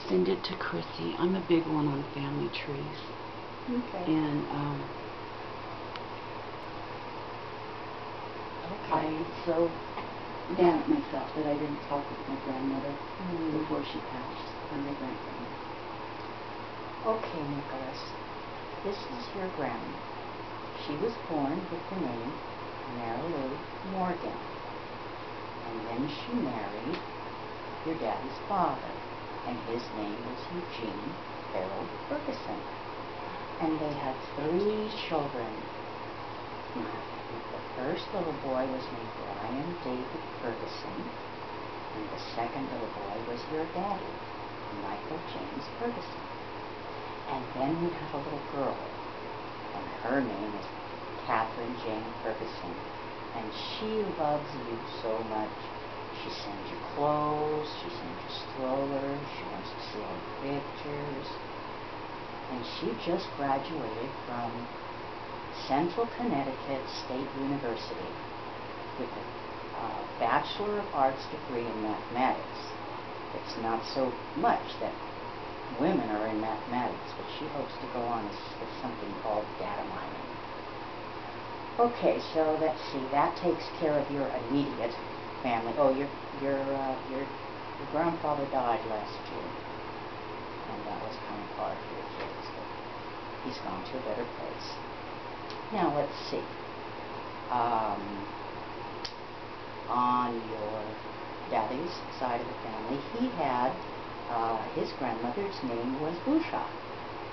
send it to Chrissy. I'm a big one on family trees. Okay. And Okay. I'm so mad at myself that I didn't talk with my grandmother before she passed, or my grandgrandmother. Okay, Nicholas. This is your Grammy. She was born with the name Mary Lou Morgan. And then she married your daddy's father, and his name was Eugene Harold Ferguson. And they had 3 children. The first little boy was named Brian David Ferguson, and the second little boy was your daddy, Michael James Ferguson. And then we have a little girl, and her name is Catherine Jane Ferguson. And she loves you so much. She sends you clothes, she sends you strollers, she wants to see all the pictures. And she just graduated from Central Connecticut State University with a Bachelor of Arts degree in mathematics. It's not so much that women are in mathematics, but she hopes to go on with something called data mining. Okay, so let's see. That takes care of your immediate family. Oh, your grandfather died last year, and that was kind of hard for your kids, but he's gone to a better place. Now let's see. On your daddy's side of the family, he had his grandmother's name was Busha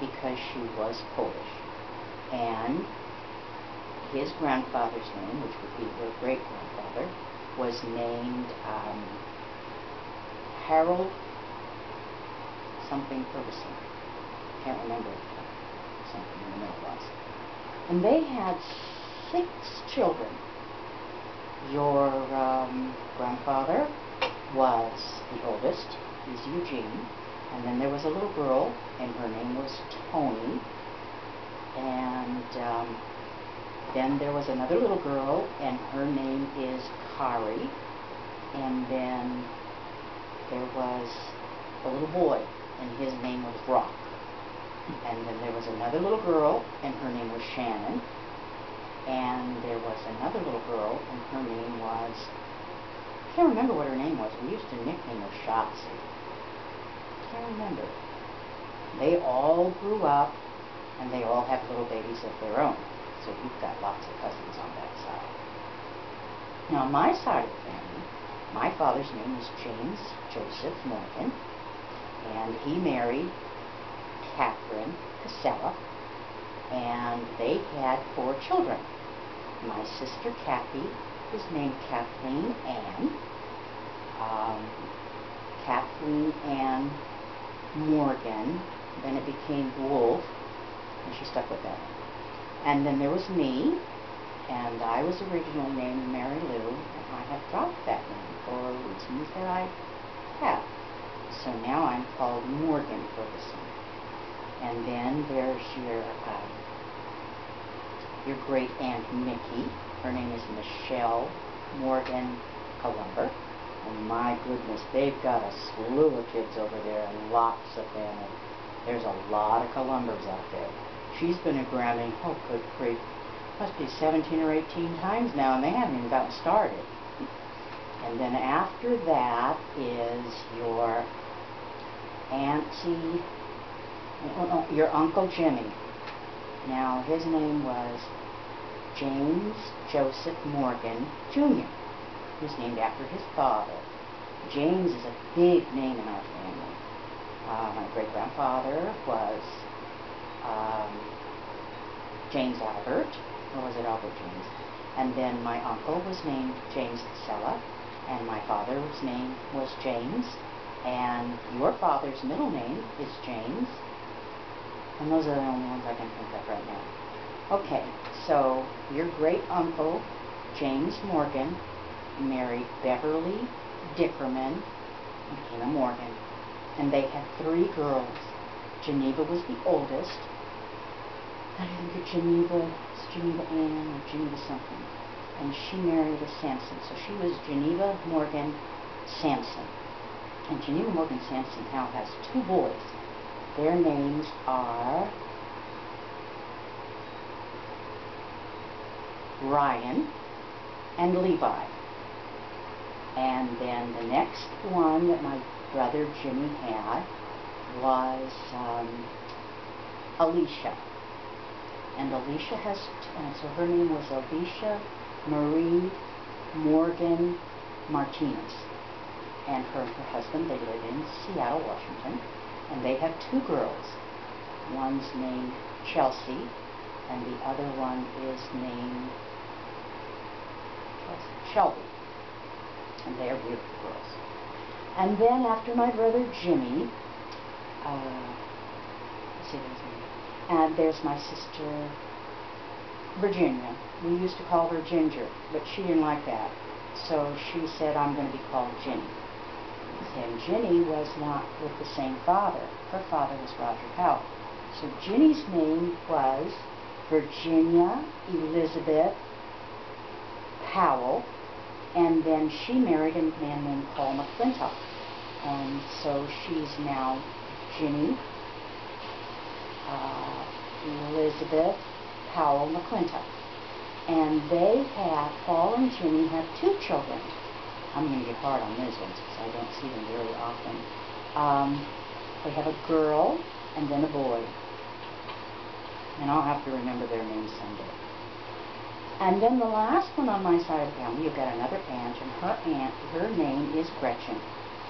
because she was Polish, and his grandfather's name, which would be your great-grandfather, was named Harold something Ferguson. Can't remember something in the middle was. And they had 6 children. Your grandfather was the oldest. He's Eugene. And then there was a little girl, and her name was Tony. And then there was another little girl, and her name is Kari. And then there was a little boy, and his name was Brock. And then there was another little girl, and her name was Shannon. And there was another little girl, and her name was, I can't remember what her name was. We used to nickname her Shotzi. Can't remember. They all grew up, and they all have little babies of their own. So you've got lots of cousins on that side. Now, on my side of the family, my father's name is James Joseph Morgan, and he married Catherine Casella, and they had 4 children. My sister Kathy was named Kathleen Ann, Kathleen Ann Morgan, then it became Wolf, and she stuck with that. And then there was me, and I was originally named Mary Lou, and I have dropped that name for reasons that I have. So now I'm called Morgan Ferguson. And then there's your great aunt Mickey. Her name is Michelle Morgan Columber. And my goodness, they've got a slew of kids over there, and lots of family. There's a lot of Columbers out there. She's been a Grammy, oh good grief, must be 17 or 18 times now, and they haven't even gotten started. And then after that is your auntie, your Uncle Jimmy. Now, his name was James Joseph Morgan, Jr. He was named after his father. James is a big name in our family. My great-grandfather was James Albert, or was it Albert James? And then my uncle was named James Casella, and my father's name was James, and your father's middle name is James, and those are the only ones I can think of right now. Okay, so your great-uncle, James Morgan, married Beverly Dickerman and became a Morgan, and they had 3 girls. Geneva was the oldest. I think it's Geneva Ann or Geneva something. And she married a Sampson. So she was Geneva Morgan Sampson. And Geneva Morgan Sampson now has 2 boys. Their names are Ryan and Levi. And then the next one that my brother Jimmy had was Alicia. And Alicia has, so her name was Alicia Marie Morgan Martinez. And her and her husband, they live in Seattle, Washington. And they have 2 girls. One's named Chelsea, and the other one is named Shelby. And they are beautiful girls. And then after my brother Jimmy, let's see, and there's my sister Virginia. We used to call her Ginger, but she didn't like that. So she said, I'm going to be called Ginny. And Ginny was not with the same father. Her father was Roger Powell. So Ginny's name was Virginia Elizabeth Powell, and then she married a man named Paul McClintock. And so she's now Ginny Elizabeth Powell McClintock. And they have, Paul and Ginny have 2 children. I'm going to get hard on those ones because I don't see them very often. They have a girl and then a boy. And I'll have to remember their names someday. And then the last one on my side of the family, you've got another aunt, and her name is Gretchen.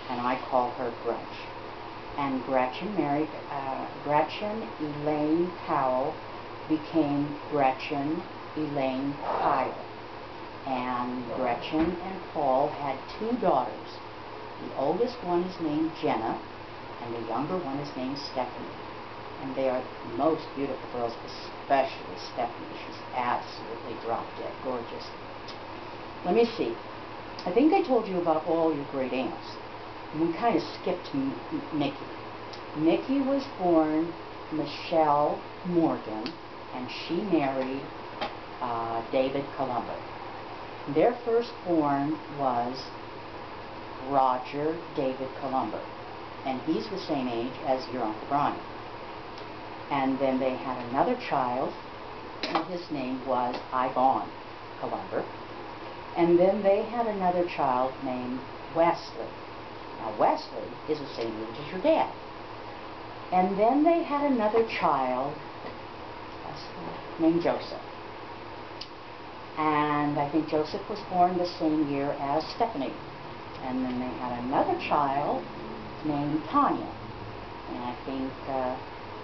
And I call her Gretch. And Gretchen married, Gretchen Elaine Powell became Gretchen Elaine Pyle. And Gretchen and Paul had 2 daughters. The oldest one is named Jenna, and the younger one is named Stephanie. And they are the most beautiful girls, especially Stephanie. She's absolutely drop-dead gorgeous. Let me see. I think I told you about all your great aunts. We kind of skipped Mickey. Mickey was born Michelle Morgan, and she married David Columber. Their firstborn was Roger David Columber, and he's the same age as your Uncle Brian. And then they had another child, and his name was Yvonne Columber. And then they had another child named Wesley. Now Wesley is the same age as your dad. And then they had another child named Joseph. And I think Joseph was born the same year as Stephanie. And then they had another child named Tanya. And I think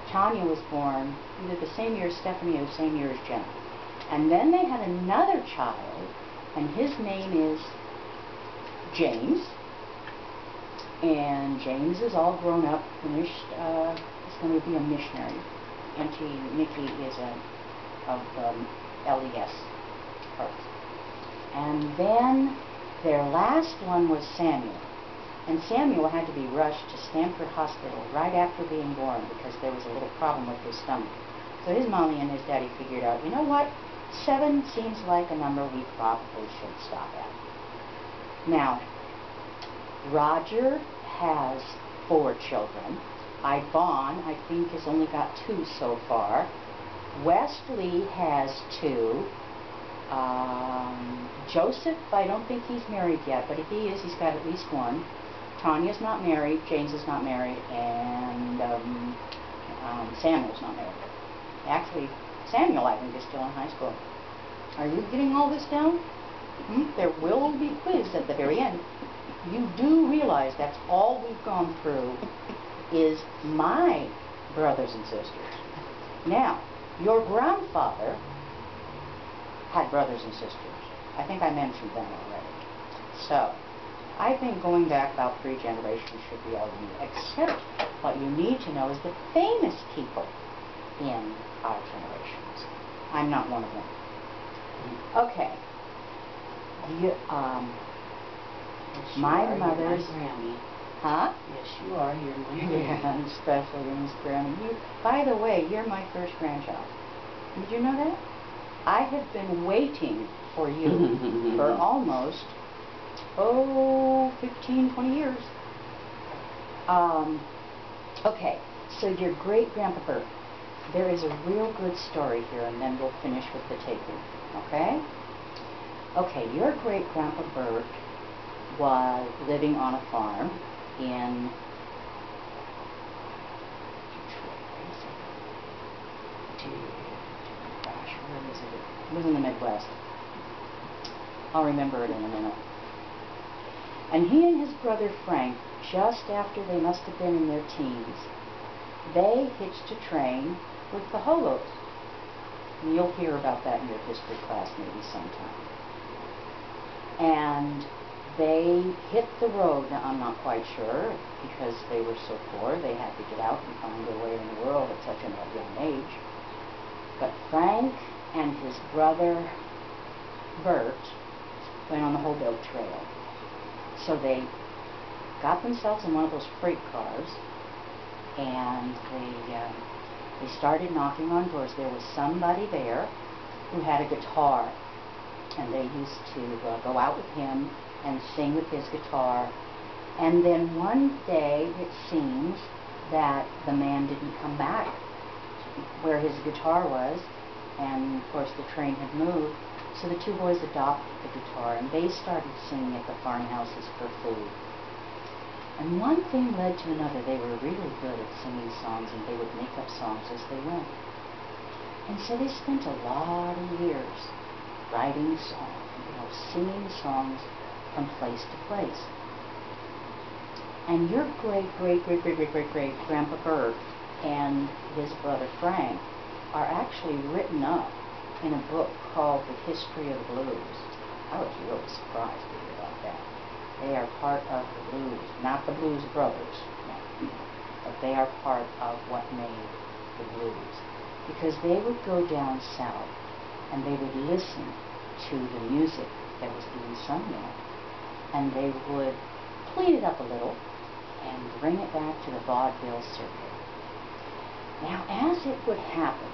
Tanya was born either the same year as Stephanie or the same year as Jenna. And then they had another child, and his name is James. And James is all grown up, finished, he's going to be a missionary. Auntie Nikki is of LES. And then their last one was Samuel. And Samuel had to be rushed to Stanford Hospital right after being born because there was a little problem with his stomach. So his mommy and his daddy figured out, you know what, 7 seems like a number we probably should stop at. Now, Roger has 4 children. Yvonne, I think, has only got 2 so far. Wesley has 2. Joseph, I don't think he's married yet, but if he is, he's got at least 1. Tanya's not married, James is not married, and Samuel's not married. Actually, Samuel, I think, is still in high school. Are you getting all this down? There will be quiz at the very end. You do realize that's all we've gone through is my brothers and sisters. Now, your grandfather had brothers and sisters. I think I mentioned them already. So, I think going back about 3 generations should be all you need, except what you need to know is the famous people in our generations. I'm not one of them. Okay. Yes, my mother's... You're my Grammy. Huh? Yes, you are. You're my Grammy. Yeah, especially Miss Grammy. By the way, you're my first grandchild. Did you know that? I have been waiting for you for almost, 15, 20 years. Okay, so your great-grandpa Bert, there is a real good story here, and then we'll finish with the taping, okay? Okay, your great-grandpa Bert was living on a farm in gosh, where is it? It was in the Midwest. I'll remember it in a minute. And he and his brother Frank, just after they must have been in their teens, they hitched a train with the Holos. And you'll hear about that in your history class maybe sometime. And they hit the road. Now, I'm not quite sure, because they were so poor, they had to get out and find their way in the world at such a young age. But Frank and his brother Bert went on the Hobo Trail. So they got themselves in one of those freight cars, and they started knocking on doors. There was somebody there who had a guitar, and they used to go out with him and sing with his guitar. And then one day, it seems that the man didn't come back where his guitar was, and of course the train had moved. So the two boys adopted the guitar, and they started singing at the farmhouses for food. And one thing led to another. They were really good at singing songs, and they would make up songs as they went. And so they spent a lot of years writing songs, singing songs from place to place. And your great-great-great-great-great-great-grandpa Bert and his brother Frank are actually written up in a book called The History of the Blues. I was really surprised to hear about that. They are part of the blues, not the Blues Brothers, but they are part of what made the blues. Because they would go down south and they would listen to the music that was being sung there, and they would clean it up a little and bring it back to the vaudeville circuit. Now, as it would happen,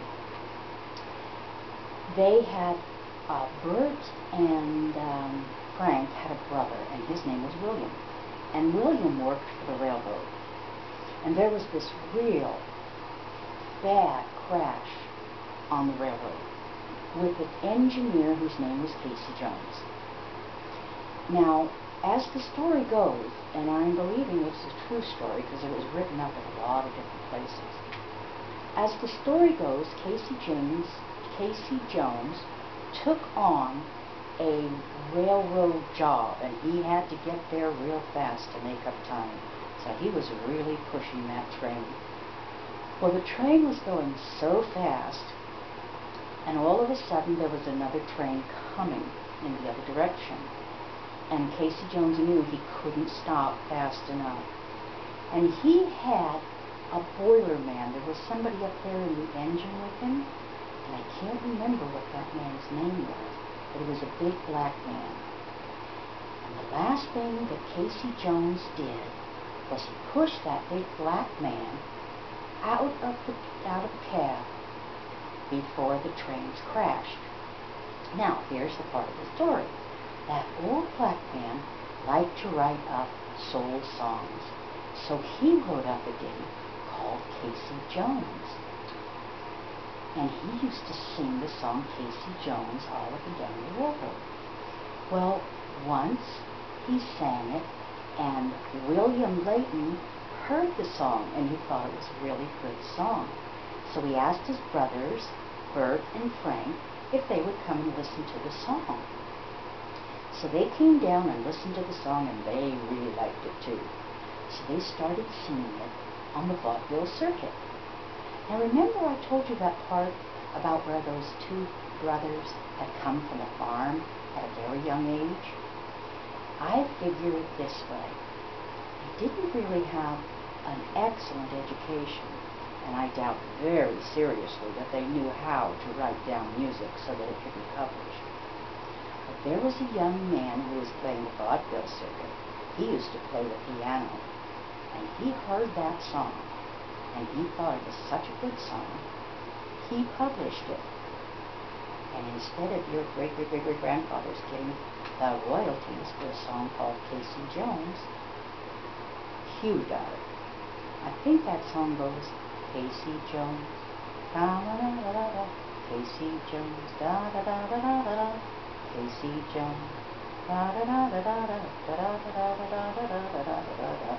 they had Bert and Frank had a brother, and his name was William. And William worked for the railroad. And there was this real bad crash on the railroad with an engineer whose name was Casey Jones. Now, as the story goes, and I'm believing it's a true story because it was written up in a lot of different places. As the story goes, Casey Jones took on a railroad job, and he had to get there real fast to make up time. So he was really pushing that train. Well, the train was going so fast, and all of a sudden there was another train coming in the other direction. And Casey Jones knew he couldn't stop fast enough. And he had a boiler man. There was somebody up there in the engine with him, and I can't remember what that man's name was, but it was a big black man. And the last thing that Casey Jones did was he pushed that big black man out of the cab before the trains crashed. Now, here's the part of the story. That old black man liked to write up soul songs, so he wrote up a ditty called Casey Jones. And he used to sing the song Casey Jones all up and down the railroad. Well, once he sang it, and William Layton heard the song, and he thought it was a really good song. So he asked his brothers, Bert and Frank, if they would come and listen to the song. So they came down and listened to the song, and they really liked it too. So they started singing it on the vaudeville circuit. Now remember I told you that part about where those two brothers had come from a farm at a very young age? I figure it this way. They didn't really have an excellent education, and I doubt very seriously that they knew how to write down music so that it could be published. But there was a young man who was playing the vaudeville circuit. He used to play the piano, and he heard that song, and he thought it was such a good song, he published it. And instead of your great-great-great-great-grandfathers getting royalties for a song called Casey Jones, Hugh got it. think that song goes, Casey Jones, da da da da da da, Casey Jones, da da da da da da da, Casey Jones, da da da da da da da da da da da da da da da.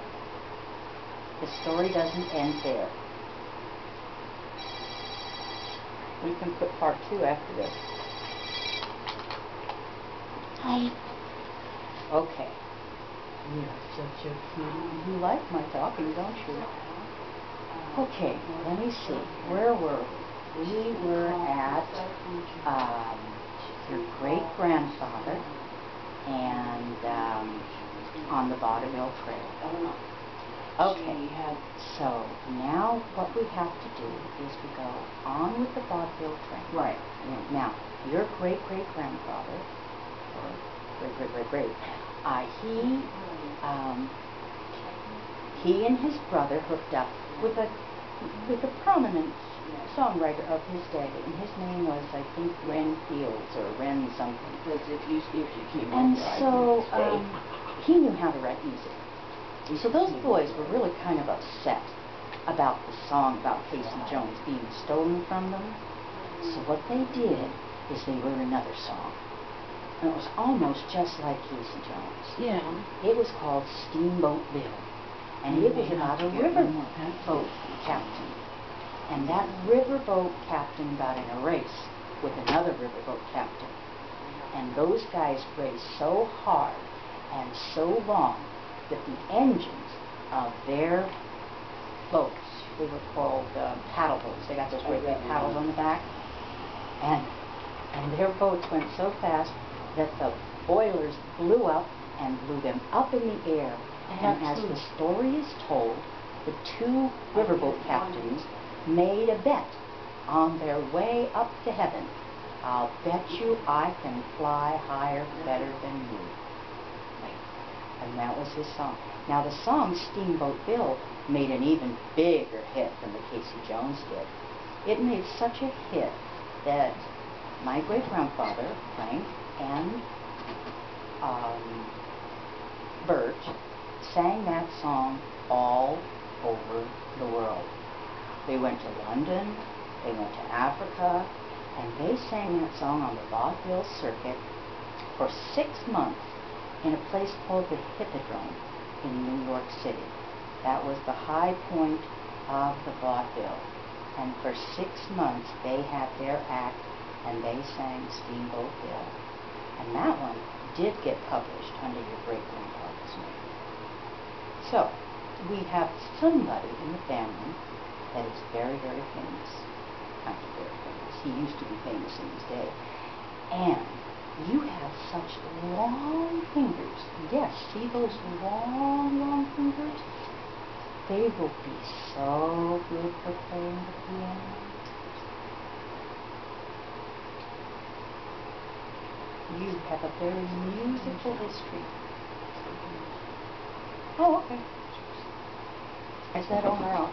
The story doesn't end there. We can put part 2 after this. Hi. Okay. You're such a cutie. You like my talking, don't you? Okay, let me see. Where were we? We were at your great-grandfather and on the Vaudeville Trail. Okay, so now what we have to do is we go on with the Vaudeville Train. Right. Now, your great-great-grandfather, or great-great-great-great, he and his brother hooked up with a prominent songwriter of his day, and his name was, I think, Ren Fields or Ren something. Because if you came And over, so I would he knew how to write music. So those boys were really kind of upset about the song about Casey Jones being stolen from them. So what they did is they wrote another song. And it was almost just like Casey Jones. Yeah. It was called Steamboat Bill. And it was about a riverboat captain. And that riverboat captain got in a race with another riverboat captain. And those guys raced so hard and so long that the engines of their boats, they were called paddle boats. They got those great big paddles on the back. And their boats went so fast that the boilers blew up and blew them up in the air. And as the story is told, the 2 riverboat captains made a bet on their way up to heaven. I'll bet you I can fly higher better than you. And that was his song. Now the song Steamboat Bill made an even bigger hit than the Casey Jones did. It made such a hit that my great-grandfather, Frank, and Bert sang that song all over the world. They went to London, they went to Africa, and they sang that song on the vaudeville circuit for 6 months in a place called the Hippodrome in New York City. That was the high point of the vaudeville. And for 6 months they had their act and they sang Steamboat Bill. And that one did get published under your great-grandfather's name. So, we have somebody in the family that is very, very famous. Kind of very famous. He used to be famous in his day. And you have such long fingers. Yes, see those long, long fingers? They will be so good for playing the piano. You have a very musical history. Oh, okay. Is that on or off?